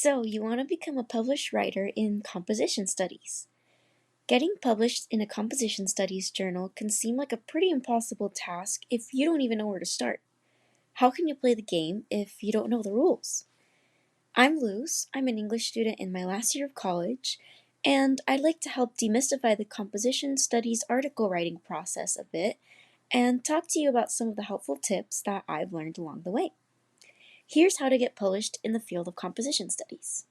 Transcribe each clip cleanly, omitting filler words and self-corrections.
So, you want to become a published writer in composition studies. Getting published in a composition studies journal can seem like a pretty impossible task if you don't even know where to start. How can you play the game if you don't know the rules? I'm Luz, I'm an English student in my last year of college, and I'd like to help demystify the composition studies article writing process a bit and talk to you about some of the helpful tips that I've learned along the way. Here's how to get published in the field of composition studies.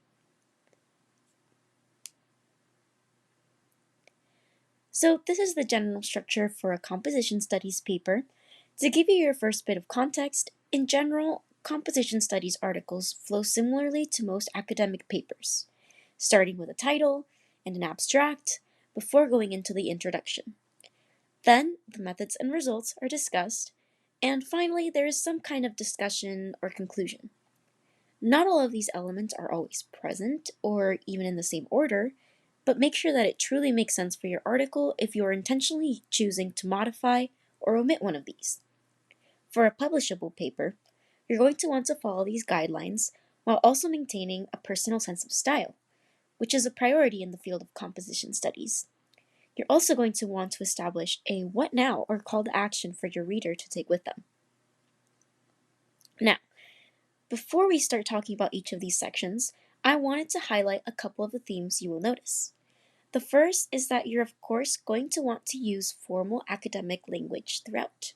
So this is the general structure for a composition studies paper. To give you your first bit of context, in general, composition studies articles flow similarly to most academic papers, starting with a title and an abstract before going into the introduction. Then the methods and results are discussed, and finally there is some kind of discussion or conclusion. Not all of these elements are always present or even in the same order, but make sure that it truly makes sense for your article if you are intentionally choosing to modify or omit one of these. For a publishable paper, you're going to want to follow these guidelines while also maintaining a personal sense of style, which is a priority in the field of composition studies. You're also going to want to establish a what now or call to action for your reader to take with them. Now, before we start talking about each of these sections, I wanted to highlight a couple of the themes you will notice. The first is that you're of course going to want to use formal academic language throughout.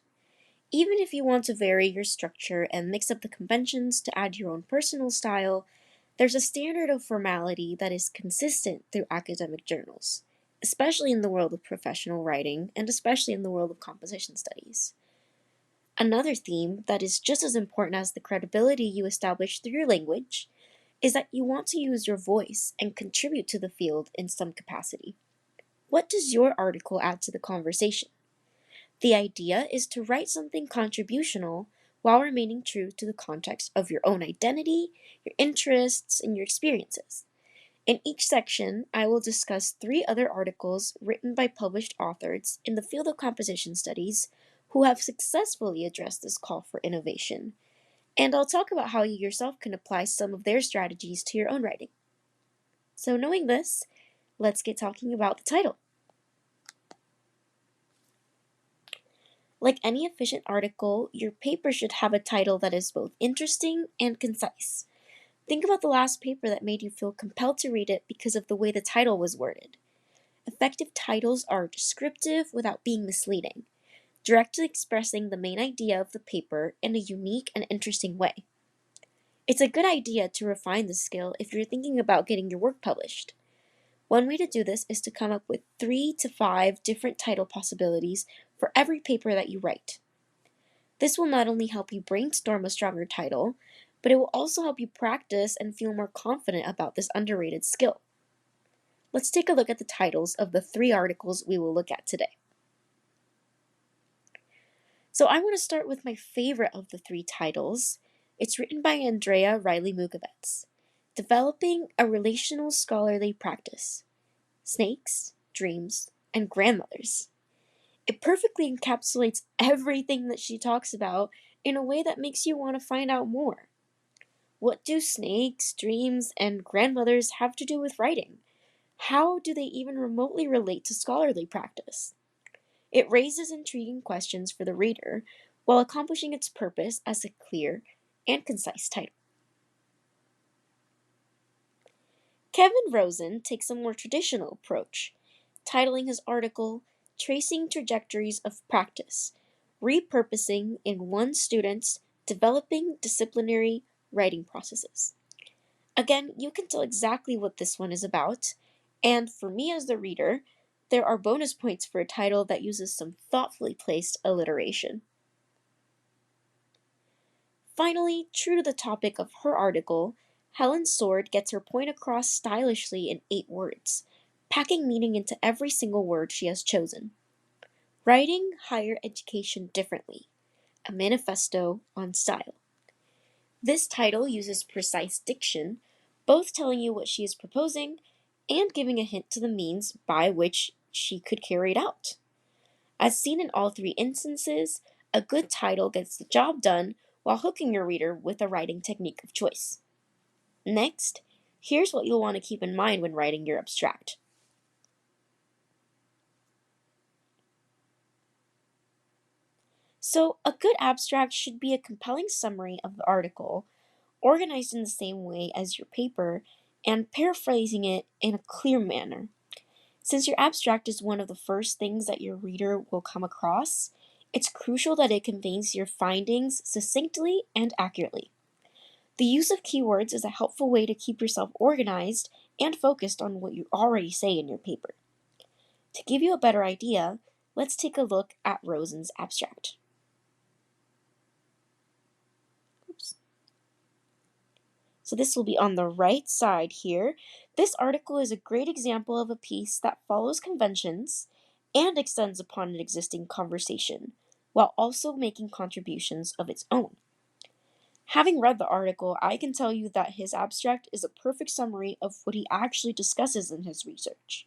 Even if you want to vary your structure and mix up the conventions to add your own personal style, there's a standard of formality that is consistent through academic journals, especially in the world of professional writing and especially in the world of composition studies. Another theme that is just as important as the credibility you establish through your language is that you want to use your voice and contribute to the field in some capacity. What does your article add to the conversation? The idea is to write something contributional while remaining true to the context of your own identity, your interests, and your experiences. In each section, I will discuss 3 other articles written by published authors in the field of composition studies who have successfully addressed this call for innovation. And I'll talk about how you yourself can apply some of their strategies to your own writing. So knowing this, let's get talking about the title. Like any efficient article, your paper should have a title that is both interesting and concise. Think about the last paper that made you feel compelled to read it because of the way the title was worded. Effective titles are descriptive without being misleading, directly expressing the main idea of the paper in a unique and interesting way. It's a good idea to refine this skill if you're thinking about getting your work published. One way to do this is to come up with 3 to 5 different title possibilities for every paper that you write. This will not only help you brainstorm a stronger title, but it will also help you practice and feel more confident about this underrated skill. Let's take a look at the titles of the 3 articles we will look at today. So I want to start with my favorite of the 3 titles. It's written by Andrea Riley Mugovets, Developing a Relational Scholarly Practice, Snakes, Dreams, and Grandmothers. It perfectly encapsulates everything that she talks about in a way that makes you want to find out more. What do snakes, dreams, and grandmothers have to do with writing? How do they even remotely relate to scholarly practice? It raises intriguing questions for the reader while accomplishing its purpose as a clear and concise title. Kevin Rosen takes a more traditional approach, titling his article Tracing Trajectories of Practice, Repurposing in One Student's Developing Disciplinary Writing Processes. Again, you can tell exactly what this one is about, and for me as the reader, there are bonus points for a title that uses some thoughtfully placed alliteration. Finally, true to the topic of her article, Helen Sword gets her point across stylishly in 8 words, packing meaning into every single word she has chosen. Writing Higher Education Differently, a manifesto on style. This title uses precise diction, both telling you what she is proposing and giving a hint to the means by which she could carry it out. As seen in all 3 instances, a good title gets the job done while hooking your reader with a writing technique of choice. Next, Here's what you'll want to keep in mind when writing your abstract. So, a good abstract should be a compelling summary of the article, organized in the same way as your paper, and paraphrasing it in a clear manner. Since your abstract is one of the first things that your reader will come across, it's crucial that it conveys your findings succinctly and accurately. The use of keywords is a helpful way to keep yourself organized and focused on what you already say in your paper. To give you a better idea, let's take a look at Rosen's abstract. Oops. So this will be on the right side here. This article is a great example of a piece that follows conventions and extends upon an existing conversation, while also making contributions of its own. Having read the article, I can tell you that his abstract is a perfect summary of what he actually discusses in his research.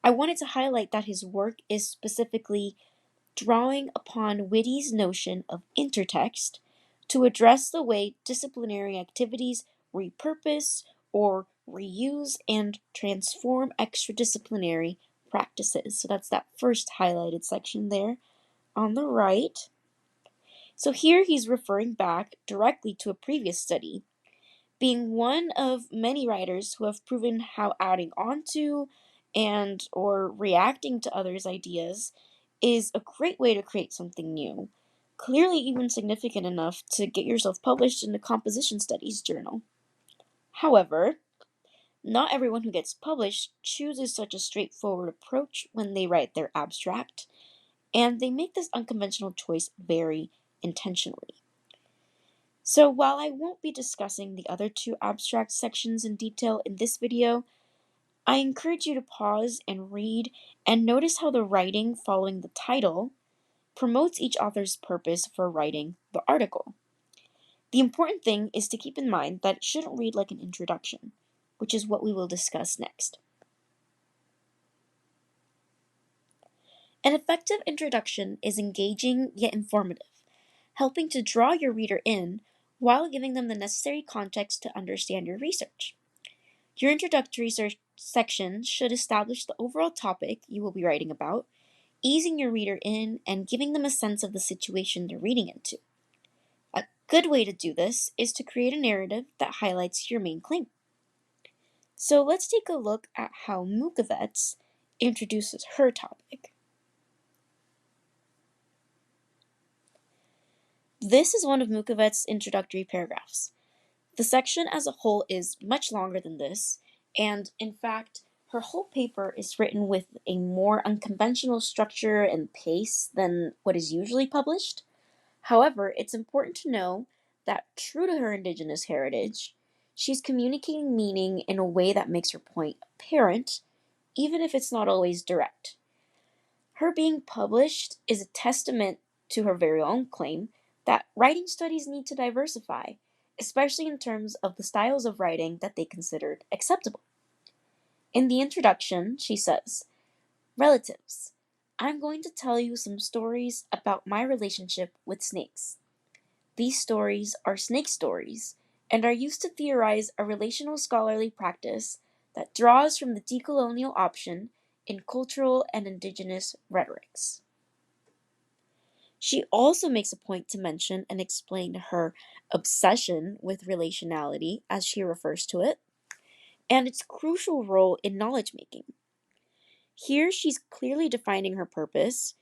I wanted to highlight that his work is specifically drawing upon Witty's notion of intertext to address the way disciplinary activities repurpose or reuse and transform extradisciplinary practices. So that's that first highlighted section there on the right. So here he's referring back directly to a previous study, being one of many writers who have proven how adding onto and or reacting to others' ideas is a great way to create something new, clearly even significant enough to get yourself published in the Composition Studies journal. However, not everyone who gets published chooses such a straightforward approach when they write their abstract, and they make this unconventional choice very intentionally. So while I won't be discussing the other two abstract sections in detail in this video, I encourage you to pause and read and notice how the writing following the title promotes each author's purpose for writing the article. The important thing is to keep in mind that it shouldn't read like an introduction, which is what we will discuss next. An effective introduction is engaging yet informative, helping to draw your reader in while giving them the necessary context to understand your research. Your introductory section should establish the overall topic you will be writing about, easing your reader in and giving them a sense of the situation they're reading into. A good way to do this is to create a narrative that highlights your main claim. So let's take a look at how Mukovets introduces her topic. This is one of Mukovets' introductory paragraphs. The section as a whole is much longer than this, and in fact, her whole paper is written with a more unconventional structure and pace than what is usually published. However, it's important to know that, true to her indigenous heritage, she's communicating meaning in a way that makes her point apparent, even if it's not always direct. Her being published is a testament to her very own claim that writing studies need to diversify, especially in terms of the styles of writing that they considered acceptable. In the introduction, she says, "Relatives, I'm going to tell you some stories about my relationship with snakes. These stories are snake stories and are used to theorize a relational scholarly practice that draws from the decolonial option in cultural and indigenous rhetorics." She also makes a point to mention and explain her obsession with relationality, as she refers to it, and its crucial role in knowledge making. Here, she's clearly defining her purpose,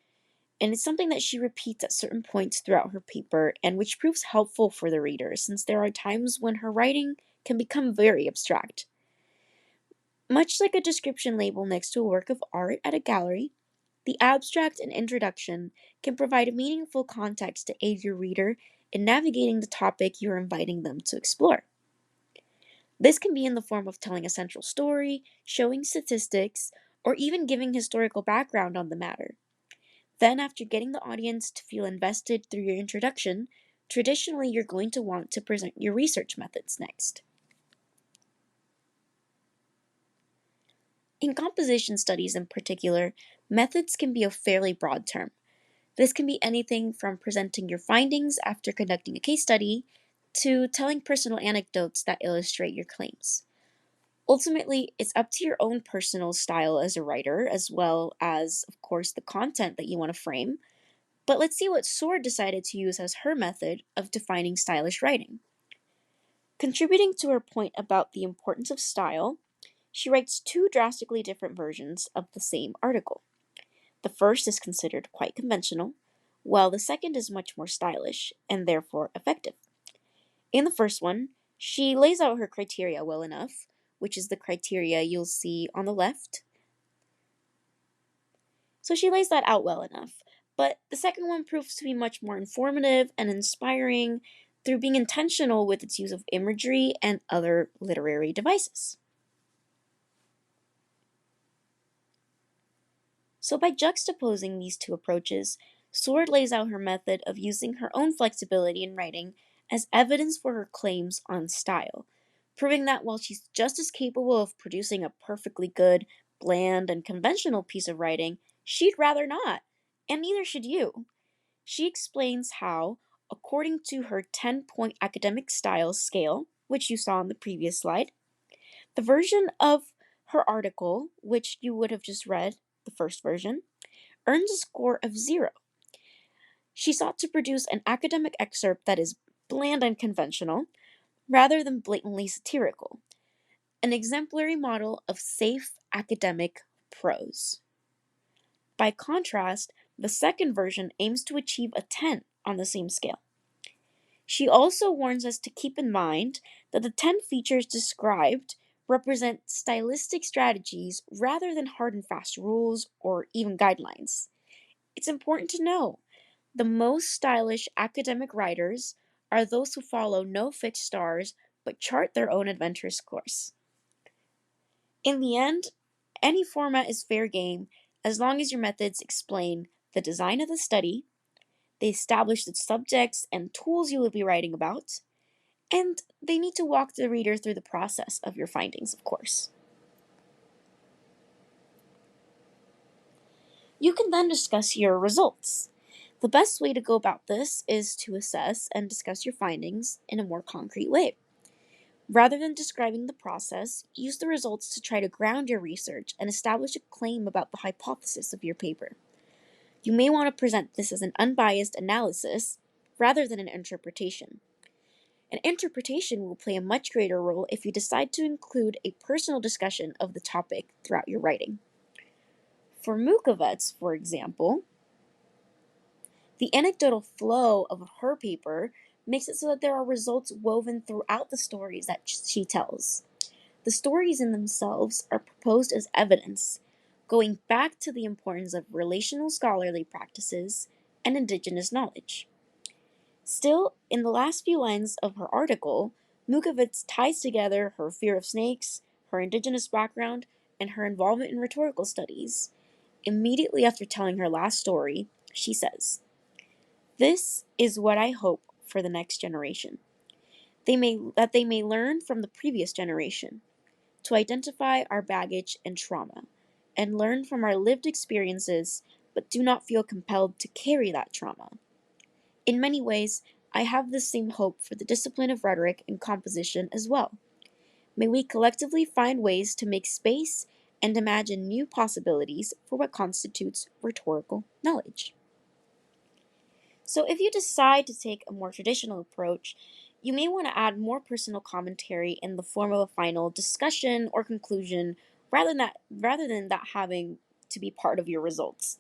and it's something that she repeats at certain points throughout her paper, and which proves helpful for the reader, since there are times when her writing can become very abstract. Much like a description label next to a work of art at a gallery, the abstract and introduction can provide a meaningful context to aid your reader in navigating the topic you're inviting them to explore. This can be in the form of telling a central story, showing statistics, or even giving historical background on the matter. Then, after getting the audience to feel invested through your introduction, traditionally you're going to want to present your research methods next. In composition studies in particular, methods can be a fairly broad term. This can be anything from presenting your findings after conducting a case study to telling personal anecdotes that illustrate your claims. Ultimately, it's up to your own personal style as a writer, as well as, of course, the content that you want to frame. But let's see what Sword decided to use as her method of defining stylish writing. Contributing to her point about the importance of style, she writes two drastically different versions of the same article. The first is considered quite conventional, while the second is much more stylish and therefore effective. In the first one, she lays out her criteria well enough, which is the criteria you'll see on the left. So she lays that out well enough. But the second one proves to be much more informative and inspiring through being intentional with its use of imagery and other literary devices. So, by juxtaposing these two approaches, Sword lays out her method of using her own flexibility in writing as evidence for her claims on style, proving that while she's just as capable of producing a perfectly good, bland, and conventional piece of writing, she'd rather not, and neither should you. She explains how, according to her 10-point academic style scale, which you saw on the previous slide, the version of her article, which you would have just read, the first version, earns a score of 0. She sought to produce an academic excerpt that is bland and conventional, rather than blatantly satirical, an exemplary model of safe academic prose. By contrast, the second version aims to achieve a 10 on the same scale. She also warns us to keep in mind that the 10 features described represent stylistic strategies rather than hard and fast rules or even guidelines. It's important to know the most stylish academic writers are those who follow no fixed stars but chart their own adventurous course. In the end, any format is fair game as long as your methods explain the design of the study, they establish the subjects and tools you will be writing about, and they need to walk the reader through the process of your findings, of course. You can then discuss your results. The best way to go about this is to assess and discuss your findings in a more concrete way. Rather than describing the process, use the results to try to ground your research and establish a claim about the hypothesis of your paper. You may want to present this as an unbiased analysis rather than an interpretation. An interpretation will play a much greater role if you decide to include a personal discussion of the topic throughout your writing. For Mukovets, for example, the anecdotal flow of her paper makes it so that there are results woven throughout the stories that she tells. The stories in themselves are proposed as evidence, going back to the importance of relational scholarly practices and indigenous knowledge. Still, in the last few lines of her article, Mukovets ties together her fear of snakes, her indigenous background, and her involvement in rhetorical studies. Immediately after telling her last story, she says, "This is what I hope for the next generation. That they may learn from the previous generation, to identify our baggage and trauma, and learn from our lived experiences, but do not feel compelled to carry that trauma. In many ways, I have the same hope for the discipline of rhetoric and composition as well. May we collectively find ways to make space and imagine new possibilities for what constitutes rhetorical knowledge." So, if you decide to take a more traditional approach, you may want to add more personal commentary in the form of a final discussion or conclusion rather than that having to be part of your results.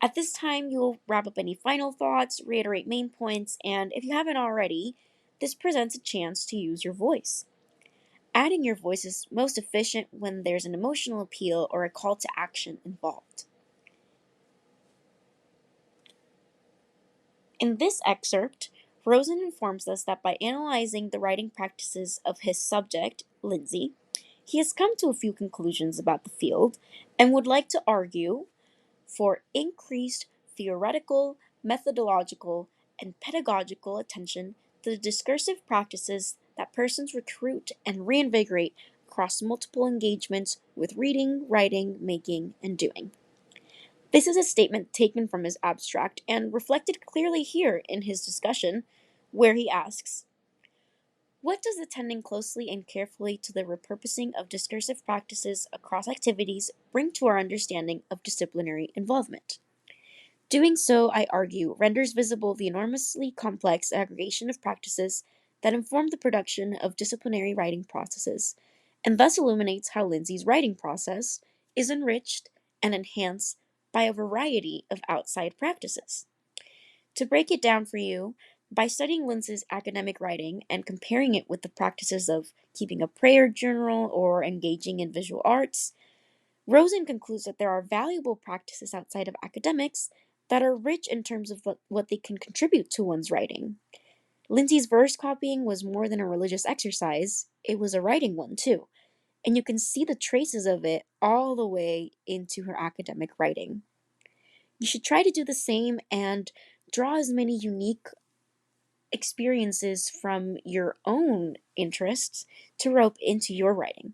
At this time, you'll wrap up any final thoughts, reiterate main points, and if you haven't already, this presents a chance to use your voice. Adding your voice is most efficient when there's an emotional appeal or a call to action involved. In this excerpt, Rosen informs us that by analyzing the writing practices of his subject, Lindsay, he has come to a few conclusions about the field and would like to argue for increased theoretical, methodological, and pedagogical attention to the discursive practices that persons recruit and reinvigorate across multiple engagements with reading, writing, making, and doing. This is a statement taken from his abstract and reflected clearly here in his discussion, where he asks, What does attending closely and carefully to the repurposing of discursive practices across activities bring to our understanding of disciplinary involvement? Doing so, I argue, renders visible the enormously complex aggregation of practices that inform the production of disciplinary writing processes, and thus illuminates how Lindsay's writing process is enriched and enhanced by a variety of outside practices. To break it down for you, by studying Lindsay's academic writing and comparing it with the practices of keeping a prayer journal or engaging in visual arts, Rosen concludes that there are valuable practices outside of academics that are rich in terms of what they can contribute to one's writing. Lindsay's verse copying was more than a religious exercise, it was a writing one too, and you can see the traces of it all the way into her academic writing. You should try to do the same and draw as many unique experiences from your own interests to rope into your writing.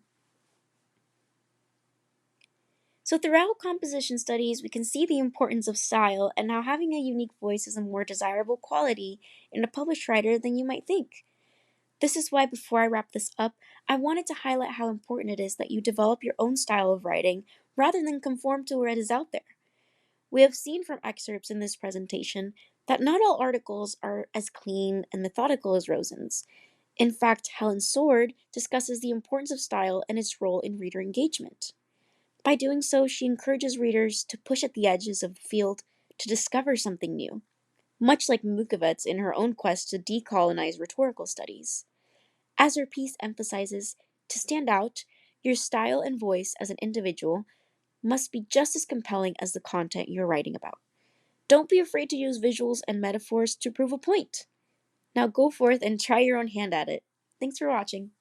So, throughout composition studies, we can see the importance of style and how having a unique voice is a more desirable quality in a published writer than you might think. This is why, before I wrap this up, I wanted to highlight how important it is that you develop your own style of writing rather than conform to what is out there. We have seen from excerpts in this presentation that not all articles are as clean and methodical as Rosen's. In fact, Helen Sword discusses the importance of style and its role in reader engagement. By doing so, she encourages readers to push at the edges of the field to discover something new, much like Mukovets in her own quest to decolonize rhetorical studies. As her piece emphasizes, to stand out, your style and voice as an individual must be just as compelling as the content you're writing about. Don't be afraid to use visuals and metaphors to prove a point. Now go forth and try your own hand at it. Thanks for watching.